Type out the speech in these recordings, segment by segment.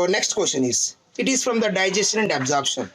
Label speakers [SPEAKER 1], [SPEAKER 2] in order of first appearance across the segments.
[SPEAKER 1] next question is, it is from the digestion and absorption.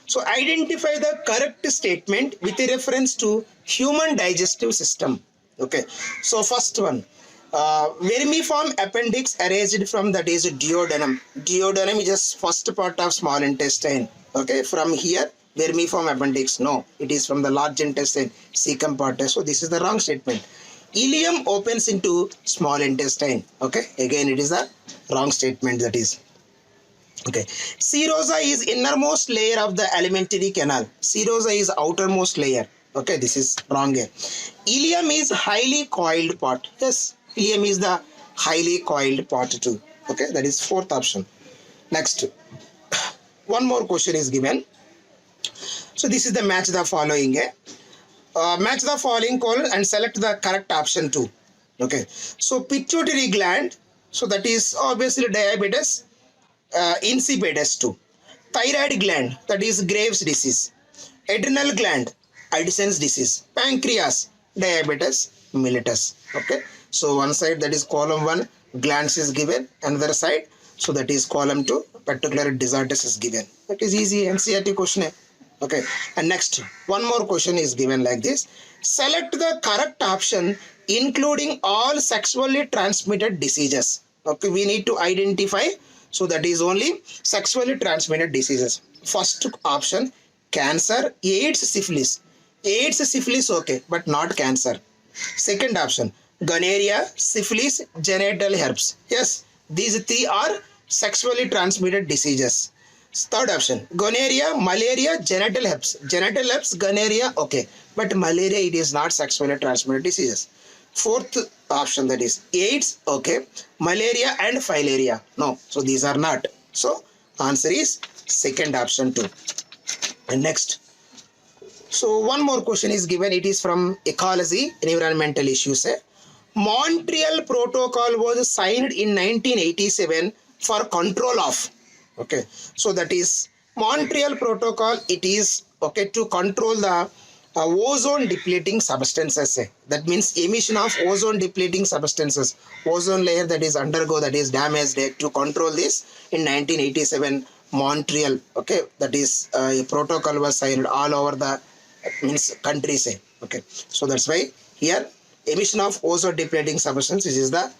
[SPEAKER 1] So identify the correct statement with a reference to human digestive system. Okay, so first one, vermiform appendix arised from, that is duodenum. Duodenum is just first part of small intestine. Okay, from here vermiform appendix, no, it is from the large intestine, cecum part. So this is the wrong statement. Ileum opens into small intestine. Okay, again it is the wrong statement, that is. Okay, serosa is innermost layer of the alimentary canal. Serosa is outermost layer. Okay, this is wrong here. Ileum is highly coiled part. Yes, ileum is the highly coiled part too. Okay, that is fourth option. Next, one more question is given. So this is the match the following. Match the following call and select the correct option too. Okay, so pituitary gland. So that is obviously diabetes. Insipidus 2. Thyroid gland, that is Graves' disease. Adrenal gland, Addison's disease. Pancreas, diabetes mellitus. Okay, so one side, that is column 1, glands is given. Another side, so that is column 2, particular disorders is given. That is easy NCERT question. Okay, and next one more question is given like this. Select the correct option including all sexually transmitted diseases. Okay, we need to identify. So that is only sexually transmitted diseases. First option, cancer, AIDS, syphilis. AIDS, syphilis, okay, but not cancer. Second option, gonorrhea, syphilis, genital herpes. Yes, these three are sexually transmitted diseases. Third option, gonorrhea, malaria, genital herpes. Genital herpes, gonorrhea, okay, but malaria, it is not sexually transmitted diseases. Fourth option, that is AIDS, okay, malaria and filaria, no, so these are not. So answer is second option too. And next, so one more question is given. It is from ecology, environmental issues. Montreal Protocol was signed in 1987 for control of. Okay, so that is Montreal Protocol. It is okay to control the ozone depleting substances. That means emission of ozone depleting substances. Ozone layer that is undergo, that is damaged. To control this in 1987 Montreal. Okay, that is a protocol was signed all over the means countries. Okay, so that's why here emission of ozone depleting substances is the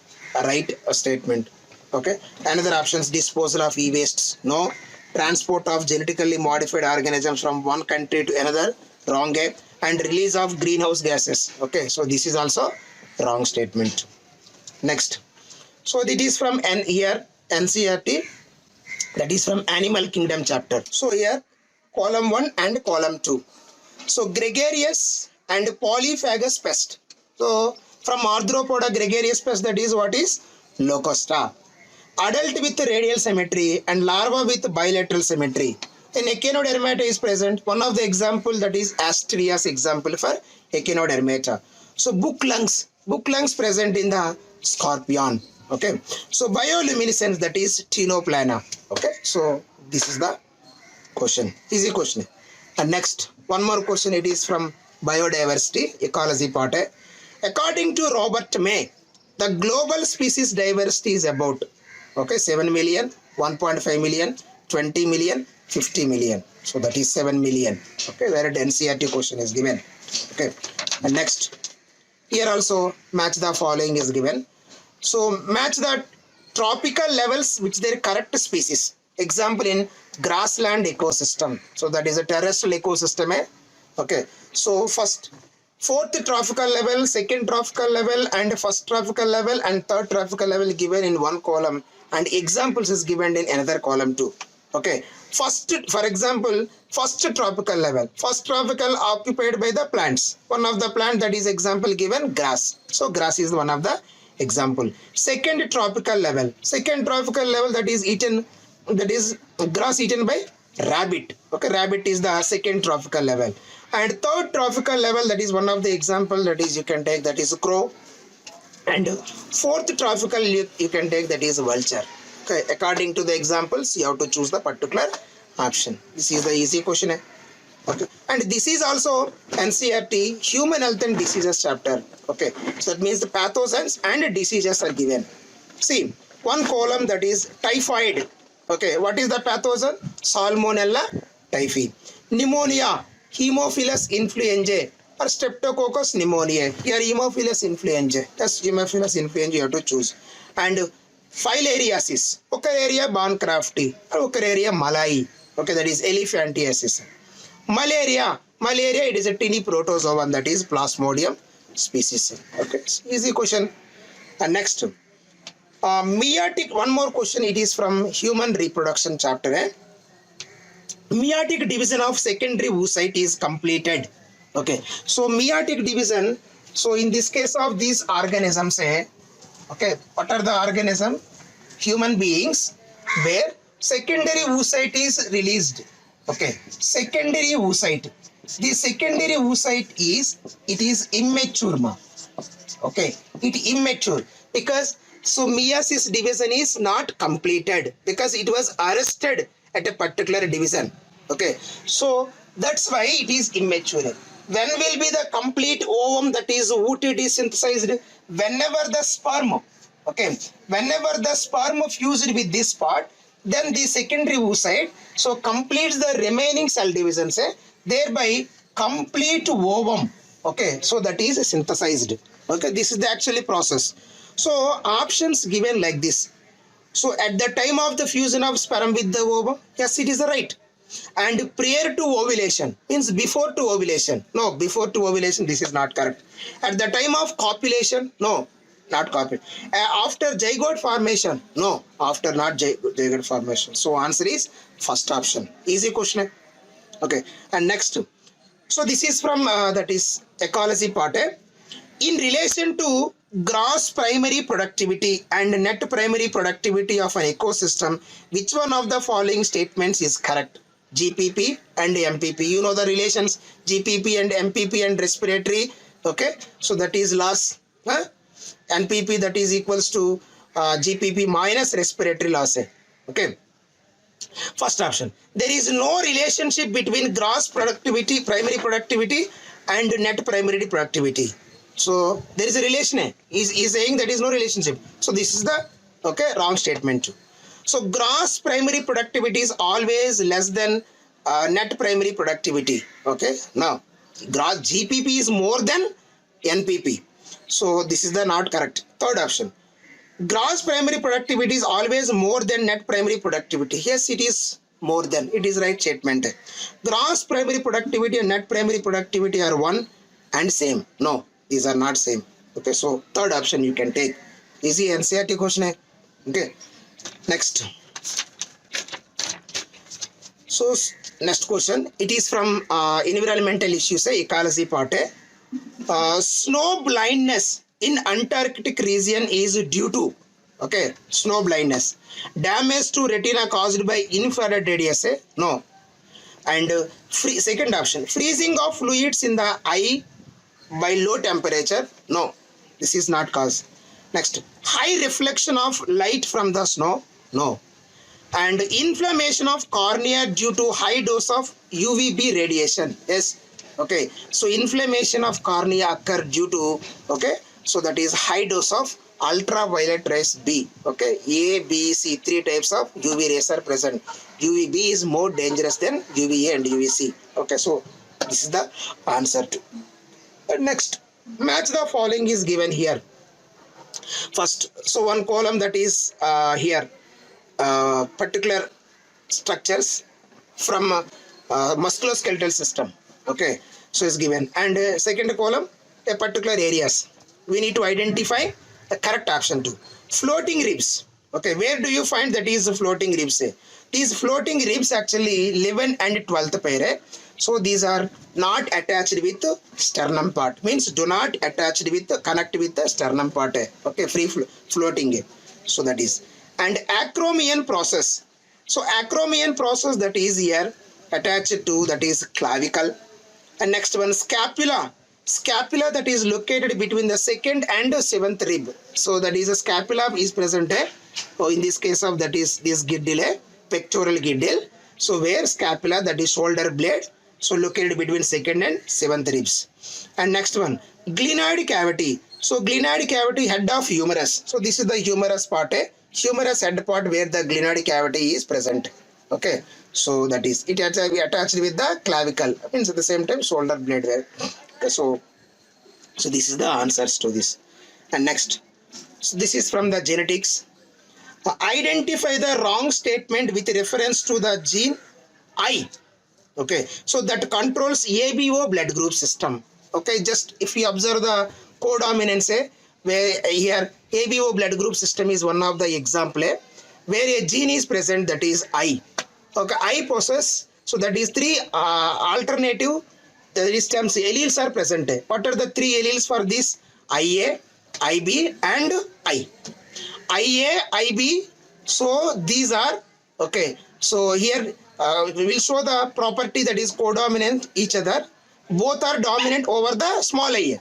[SPEAKER 1] right statement. Okay, another options, disposal of e-wastes, no. Transport of genetically modified organisms from one country to another, wrong. And release of greenhouse gases. Okay, so this is also wrong statement. Next, so it is from here NCERT, that is from Animal Kingdom chapter. So here column 1 and column 2. So gregarious and polyphagous pest. So from Arthropoda gregarious pest, that is what is Locusta. Adult with radial symmetry and larva with bilateral symmetry. An echinodermata is present. One of the example, that is Asterias example for echinodermata. So book lungs present in the scorpion. Okay, so bioluminescence, that is Ctenoplana. Okay, so this is the question, easy question. And next one more question, it is from biodiversity, ecology part. According to Robert May, the global species diversity is about, okay, 7 million, 1.5 million, 20 million, 50 million. So that is 7 million. Okay, where the NCERT question is given. Okay, and next, here also match the following is given. So match the tropical levels which their correct species. Example in grassland ecosystem. So that is a terrestrial ecosystem. Okay, so fourth tropical level, second tropical level, and first tropical level and third tropical level given in one column, and examples is given in another column too. Okay, first, for example, first tropical level. First tropical occupied by the plants. One of the plant, that is example given grass. So grass is one of the example. Second tropical level. Second tropical level, that is eaten, that is grass eaten by rabbit. Okay, rabbit is the second tropical level. And third tropical level, that is one of the example, that is you can take, that is crow. And fourth tropical you can take, that is vulture. Okay, according to the examples, you have to choose the particular option. This is the easy question. Okay, and this is also NCERT Human Health and Diseases chapter. Okay, so that means the pathogens and diseases are given. See, one column, that is typhoid. Okay, what is the pathogen? Salmonella typhi. Pneumonia, Haemophilus influenzae or Streptococcus pneumoniae. Here Haemophilus influenzae. That's Haemophilus influenzae you have to choose. And filariasis, Ochrerium bancrofti or Ochrerium malai. Okay, that is elephantiasis. Malaria, it is a tiny protozoan, that is Plasmodium species. Okay, easy question. And next, meiotic, one more question, it is from human reproduction chapter. Meiotic division of secondary oocyte is completed. Okay, so meiotic division, so in this case of these organisms, okay, what are the organisms? Human beings, where secondary oocyte is released. Okay, secondary oocyte. The secondary oocyte is immature. Okay, it immature because so meiosis division is not completed because it was arrested at a particular division. Okay, so that's why it is immature. When will be the complete ovum, that is oocyte, is synthesized? Whenever the sperm, okay, whenever the sperm fused with this part, then the secondary oocyte so completes the remaining cell divisions, thereby complete ovum. Okay, so that is synthesized. Okay, this is the actually process. So options given like this. So at the time of the fusion of sperm with the ovum, yes, it is right. And prior to ovulation means before to ovulation. No, before to ovulation, this is not correct. At the time of copulation, no, not copulation. After zygote formation, no, after not zygote formation. So answer is first option. Easy question. Okay, and next. So this is from that is ecology part. In relation to gross primary productivity and net primary productivity of an ecosystem, which one of the following statements is correct? GPP and MPP. You know the relations GPP and MPP and respiratory. Okay, so that is loss. NPP, that is equals to GPP minus respiratory loss. Okay. First option. There is no relationship between gross productivity, primary productivity and net primary productivity. So there is a relation. He's saying that is no relationship. So this is the wrong statement. So gross primary productivity is always less than net primary productivity. Okay. Now gross GPP is more than NPP. So this is the not correct. Third option. Gross primary productivity is always more than net primary productivity. Yes, it is more than. It is right statement. Gross primary productivity and net primary productivity are one and same. No, these are not same. Okay, so third option you can take. Easy NCERT question. Okay, next. So next question. It is from environmental issues, ecology part. Snow blindness in Antarctic region is due to snow blindness, damage to retina caused by infrared radiation. No. And second option, freezing of fluids in the eye by low temperature. No, this is not cause. Next, high reflection of light from the snow. No. And inflammation of cornea due to high dose of UVB radiation. Yes. Okay, so inflammation of cornea occur due to so that is high dose of ultraviolet rays B. Okay, A, B, C, three types of UV rays are present. UVB is more dangerous than UVA and UVC. Okay, so this is the answer to. Next, match the following is given here. First, so one column that is here, particular structures from musculoskeletal system. Okay, so it's given, and second column a particular areas. We need to identify the correct option to. Floating ribs. Okay, where do you find that is floating ribs? These floating ribs actually 11 and 12th pair. So these are not attached with the sternum part. Means do not attach with the connect with the sternum part. Okay, free floating. So that is. And acromion process. So acromion process that is here attached to that is clavicle. And next one, scapula. Scapula that is located between the second and the seventh rib. So that is a scapula is present. So in this case of that is this girdle, pectoral girdle. So where scapula, that is shoulder blade. So located between second and seventh ribs. And next one, glenoid cavity. So glenoid cavity, head of humerus. So this is the humerus part. humerus head part where the glenoid cavity is present. Okay, so that is it has to be attached with the clavicle. Means at the same time shoulder blade there. Okay, so this is the answers to this. And next, so this is from the genetics. Identify the wrong statement with reference to the gene I. Okay, so that controls ABO blood group system. Okay, just if you observe the codominance, where here ABO blood group system is one of the example, where a gene is present, that is I. Okay, I possess, so that is three alternative, that is terms alleles are present. What are the three alleles for this? IA, IB and I. IA, IB, so these are, okay, so here we will show the property that is codominant each other. Both are dominant over the small ia.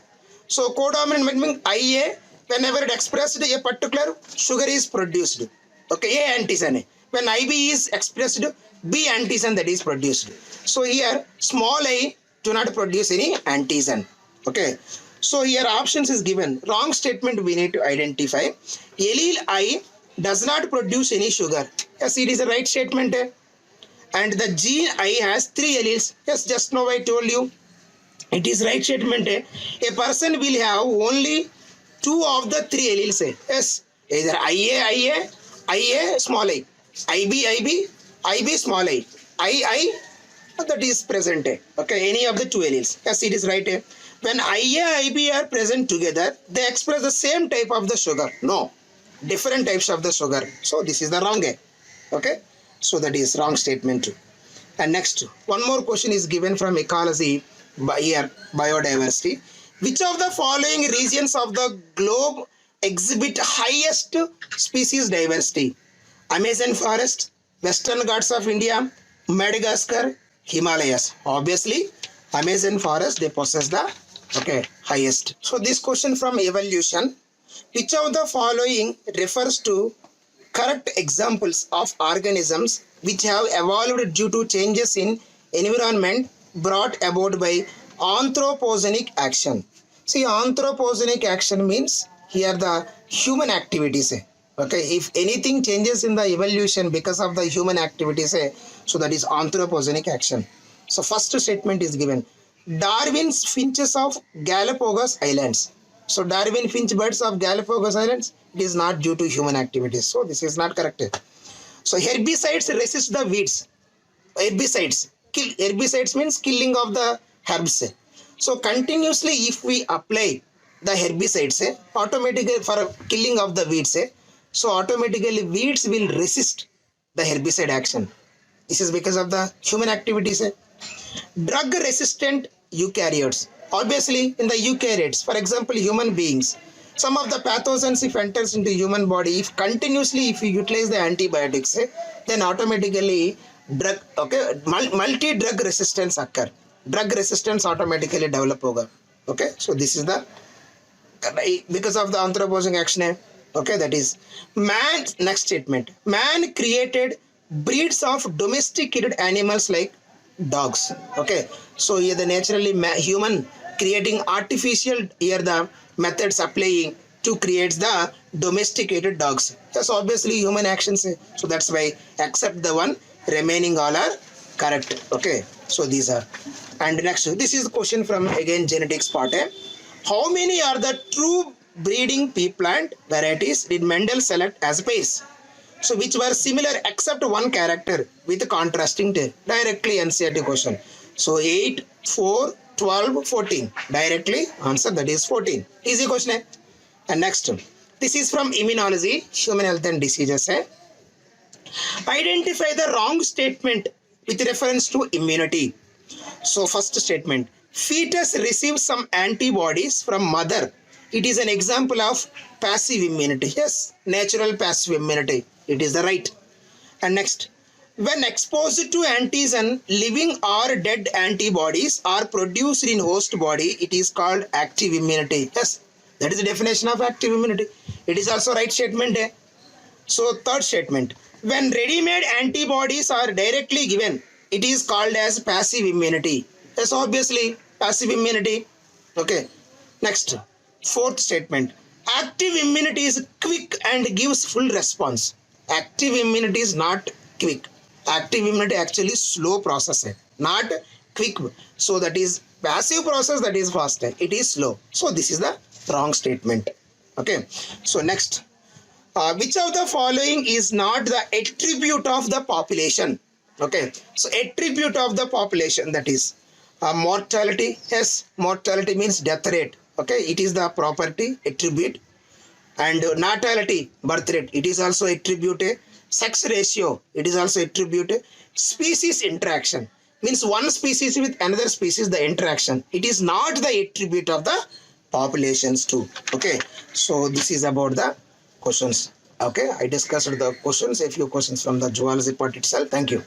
[SPEAKER 1] So codominant means ia, whenever it expressed a particular sugar is produced. Okay, A antigen. When IB is expressed, B antigen that is produced. So here small I do not produce any antigen. Okay. So here options is given. Wrong statement we need to identify. Allele I does not produce any sugar. Yes, it is a right statement. And the gene I has three alleles. Yes, just now I told you. It is right statement. A person will have only two of the three alleles. Yes, either IA, small I. IB, small I, that is present. Okay, any of the two alleles. Yes, it is right. When IA, IB are present together, they express the same type of the sugar. No, different types of the sugar. So this is the wrong. Okay, so that is wrong statement too. And next, one more question is given from ecology by here, biodiversity. Which of the following regions of the globe exhibit highest species diversity? Amazon forest, Western Ghats of India, Madagascar, Himalayas. Obviously, Amazon forest, they possess the highest. So this question from evolution. Which of the following refers to correct examples of organisms which have evolved due to changes in environment brought about by anthropogenic action? See, anthropogenic action means here the human activities. Okay, if anything changes in the evolution because of the human activities, so that is anthropogenic action. So first statement is given. Darwin's finches of Galapagos Islands. So Darwin finch birds of Galapagos Islands, it is not due to human activities. So this is not correct. So herbicides resist the weeds. Herbicides means killing of the herbs. So continuously if we apply the herbicides, automatically for killing of the weeds, so automatically weeds will resist the herbicide action. This is because of the human activities. Drug resistant eukaryotes. Obviously in the eukaryotes, for example human beings, some of the pathogens if enters into human body, if continuously if you utilize the antibiotics, then automatically multi-drug resistance occur. Drug resistance automatically develop hoga. Okay, so this is the because of the anthropogenic action. Okay, that is man. Next statement. Man created breeds of domesticated animals like dogs. Okay, so here the naturally human creating artificial here the methods applying to create the domesticated dogs. Yes, obviously human actions. So that's why except the one remaining all are correct. Okay, so these are. And next, this is a question from again genetics part. How many are the true breeding pea plant varieties did Mendel select as pairs? So which were similar except one character with contrasting tail. Directly NCERT question. So 8, 4, 12, 14. Directly answer that is 14. Easy question. And next, this is from immunology, human health and diseases. Identify the wrong statement with reference to immunity. So first statement, fetus receives some antibodies from mother. It is an example of passive immunity. Yes, natural passive immunity. It is the right. And next, when exposed to antigen, living or dead antibodies are produced in host body, it is called active immunity. Yes, that is the definition of active immunity. It is also right statement. So third statement, when ready-made antibodies are directly given, it is called as passive immunity. Yes, obviously passive immunity. Okay. Next, fourth statement, Active immunity is quick and gives full response. Active immunity is not quick. Active immunity actually slow process, not quick. So that is passive process, that is faster. It is slow. So this is the wrong statement. Okay. So next, which of the following is not the attribute of the population? Okay. So attribute of the population, that is mortality. Yes, mortality means death rate. Okay, it is the property attribute. And natality, birth rate, it is also attribute. Sex ratio, it is also attribute. Species interaction means one species with another species, the interaction, it is not the attribute of the populations too. Okay, so this is about the questions. Okay, I discussed the questions, a few questions from the zoology part itself. Thank you.